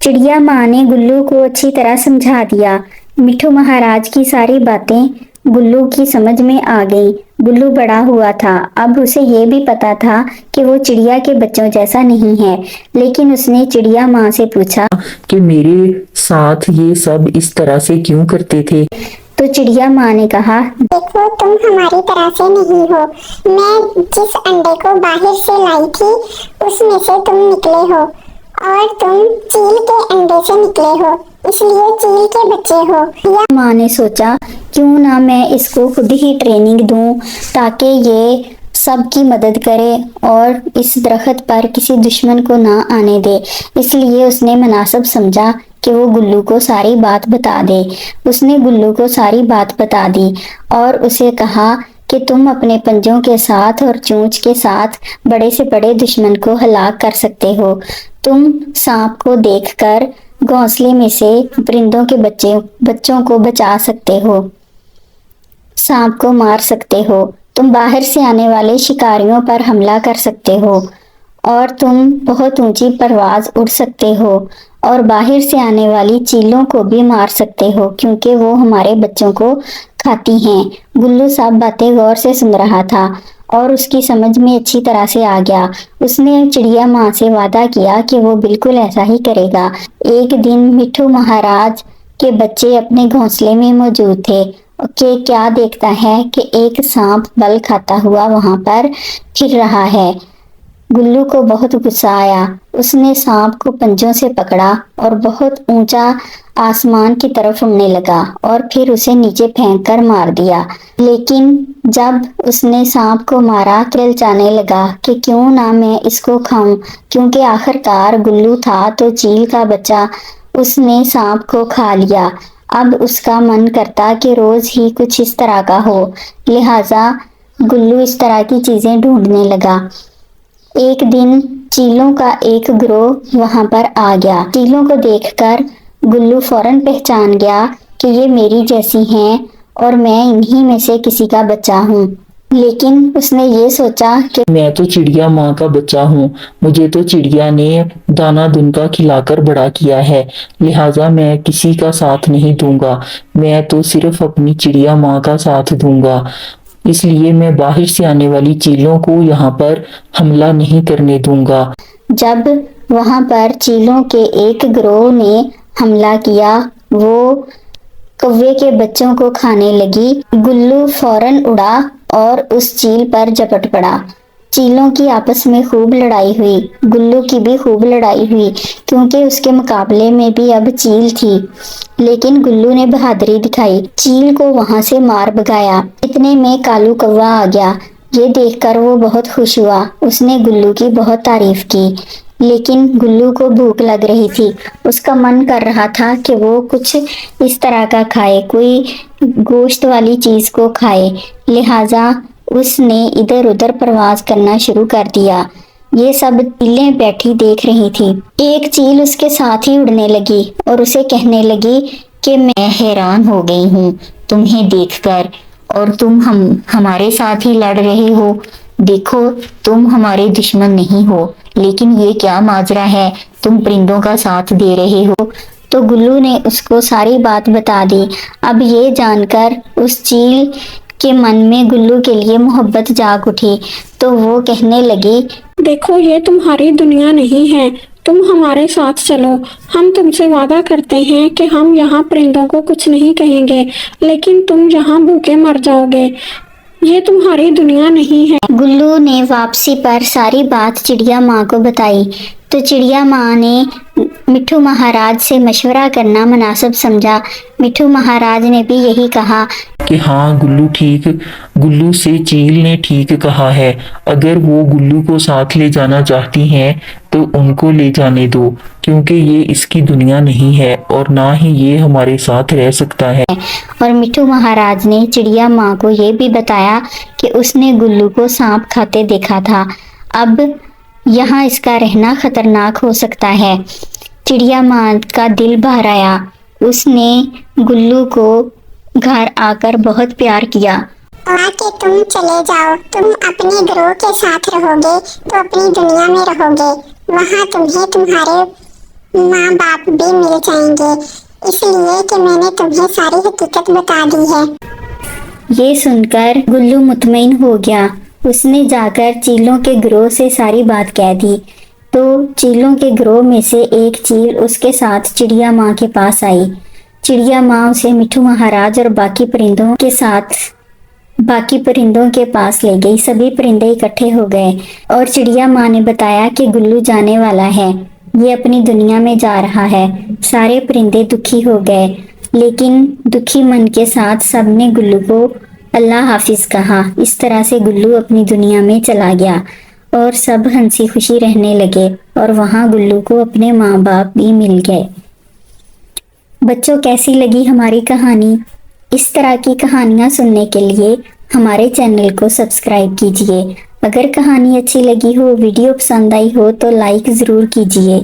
चिड़िया माँ ने गुल्लू को अच्छी तरह समझा दिया। मिट्ठू महाराज की सारी बातें गुल्लू की समझ में आ गई। गुल्लू बड़ा हुआ था, अब उसे ये भी पता था कि वो चिड़िया के बच्चों जैसा नहीं है, लेकिन उसने चिड़िया माँ से पूछा कि मेरे साथ ये सब इस तरह से क्यों करते थे। तो चिड़िया माँ ने कहा, देखो तुम हमारी तरह से नहीं हो। मैं जिस अंडे को बाहर से लाई थी उसमें से तुम निकले हो और तुम चील के अंडे से निकले हो, इसलिए चील के बच्चे हो। माँ ने सोचा क्यों ना मैं इसको खुद ही ट्रेनिंग दूं ताकि ये सबकी मदद करे और इस दरख्त पर किसी दुश्मन को ना आने दे। इसलिए उसने मुनासिब समझा कि वो गुल्लू को सारी बात बता दे। उसने गुल्लू को सारी बात बता दी और उसे कहा कि तुम अपने पंजों के साथ और चोंच के साथ बड़े से बड़े दुश्मन को हलाक कर सकते हो। तुम सांप को देखकर घोंसले में से परिंदों के बच्चों को बचा सकते हो, सांप को मार सकते हो, तुम बाहर से आने वाले शिकारियों पर हमला कर सकते हो और तुम बहुत ऊंची परवाज उड़ सकते हो और बाहर से आने वाली चीलों को भी मार सकते हो क्योंकि वो हमारे बच्चों को खाती हैं। गुल्लू सब बातें गौर से सुन रहा था और उसकी समझ में अच्छी तरह से आ गया। उसने चिड़िया माँ से वादा किया कि वो बिल्कुल ऐसा ही करेगा। एक दिन मिट्ठू महाराज के बच्चे अपने घोंसले में मौजूद थे कि क्या देखता है कि एक सांप बल खाता हुआ वहां पर फिर रहा है। गुल्लू को बहुत गुस्सा आया। उसने सांप को पंजों से पकड़ा और बहुत ऊंचा आसमान की तरफ उड़ने लगा और फिर उसे नीचे फेंक कर मार दिया। लेकिन जब उसने सांप को मारा तो ललचाने लगा कि क्यों ना मैं इसको खाऊं, क्योंकि आखिरकार गुल्लू था तो चील का बच्चा। उसने सांप को खा लिया। अब उसका मन करता कि रोज ही कुछ इस तरह का हो, लिहाजा गुल्लू इस तरह की चीजें ढूंढने लगा। एक दिन चीलों का एक गिरोह वहां पर आ गया। चीलों को देखकर गुल्लू फौरन पहचान गया कि ये मेरी जैसी हैं और मैं इन्हीं में से किसी का बच्चा हूँ। लेकिन उसने ये सोचा कि मैं तो चिड़िया माँ का बच्चा हूँ, मुझे तो चिड़िया ने दाना दुनका खिलाकर बड़ा किया है, लिहाजा मैं किसी का साथ नहीं दूंगा। मैं तो सिर्फ अपनी चिड़िया माँ का साथ दूंगा, इसलिए मैं बाहर से आने वाली चीलों को यहाँ पर हमला नहीं करने दूंगा। जब वहां पर चीलों के एक गिरोह ने हमला किया, वो कौवे के बच्चों को खाने लगी। गुल्लू फौरन उड़ा और उस चील पर झपट पड़ा। चीलों की आपस में खूब लड़ाई हुई। गुल्लू की भी खूब लड़ाई हुई क्योंकि उसके मुकाबले में भी अब चील थी। लेकिन गुल्लू ने बहादुरी दिखाई, चील को वहां से मार भगाया। इतने में कालू कौवा आ गया। ये देखकर वो बहुत खुश हुआ। उसने गुल्लू की बहुत तारीफ की। लेकिन गुल्लू को भूख लग रही थी। उसका मन कर रहा था कि वो कुछ इस तरह का खाए, कोई गोश्त वाली चीज को खाए। लिहाजा उसने इधर उधर प्रवास करना शुरू कर दिया। ये सब चीलें बैठी देख रही थी। एक चील उसके साथ ही उड़ने लगी और उसे कहने लगी कि मैं हैरान हो गई हूँ तुम्हें देखकर, और तुम हमारे साथ ही लड़ रहे हो। देखो तुम हमारे दुश्मन नहीं हो, लेकिन ये क्या माजरा है, तुम परिंदों का साथ दे रहे हो। तो गुल्लू ने उसको सारी बात बता दी। अब ये जानकर उस चील के मन में गुल्लू के लिए मोहब्बत जाग उठी, तो वो कहने लगी, देखो ये तुम्हारी दुनिया नहीं है, तुम हमारे साथ चलो। हम तुमसे वादा करते हैं कि हम यहाँ परिंदों को कुछ नहीं कहेंगे, लेकिन तुम यहाँ भूखे मर जाओगे। ये तुम्हारी दुनिया नहीं है। गुल्लू ने वापसी पर सारी बात चिड़िया माँ को बताई। तो चिड़िया माँ ने मिट्ठू महाराज से मशवरा करना मुनासिब समझा। मिट्ठू महाराज ने भी यही कहा कि हाँ गुल्लू से चील ने ठीक कहा है। अगर वो गुल्लू को साथ ले जाना चाहती हैं तो उनको ले जाने दो, क्योंकि ये इसकी दुनिया नहीं है और ना ही ये हमारे साथ रह सकता है। और मिट्ठू महाराज ने चिड़िया माँ को ये भी बताया कि उसने गुल्लू को सांप खाते देखा था। अब यहाँ इसका रहना खतरनाक हो सकता है। चिड़िया माँ का दिल बाहर आया। उसने गुल्लू को घर आकर बहुत प्यार किया। कि तुम चले जाओ, तुम अपने गिरोह के साथ रहोगे तो अपनी दुनिया में रहोगे। वहाँ तुम्हें तुम्हारे माँ बाप भी मिल जाएंगे, इसलिए कि मैंने तुम्हें सारी हकीकत बता दी है। ये सुनकर गुल्लू मुतमईन हो गया। उसने जाकर चीलों के ग्रोह से सारी बात कह दी। तो चीलों के ग्रोह में से एक चील उसके साथ चिड़िया माँ के पास आई। चिड़िया माँ उसे मिठू महाराज और बाकी परिंदों के पास ले गई। सभी परिंदे इकट्ठे हो गए और चिड़िया माँ ने बताया कि गुल्लू जाने वाला है, ये अपनी दुनिया में जा रहा है। सारे परिंदे दुखी हो गए, लेकिन दुखी मन के साथ सबने गुल्लू को अल्लाह हाफिज कहा। इस तरह से गुल्लू अपनी दुनिया में चला गया और सब हंसी खुशी रहने लगे और वहाँ गुल्लू को अपने माँ बाप भी मिल गए। बच्चों, कैसी लगी हमारी कहानी? इस तरह की कहानियाँ सुनने के लिए हमारे चैनल को सब्सक्राइब कीजिए। अगर कहानी अच्छी लगी हो, वीडियो पसंद आई हो तो लाइक ज़रूर कीजिए।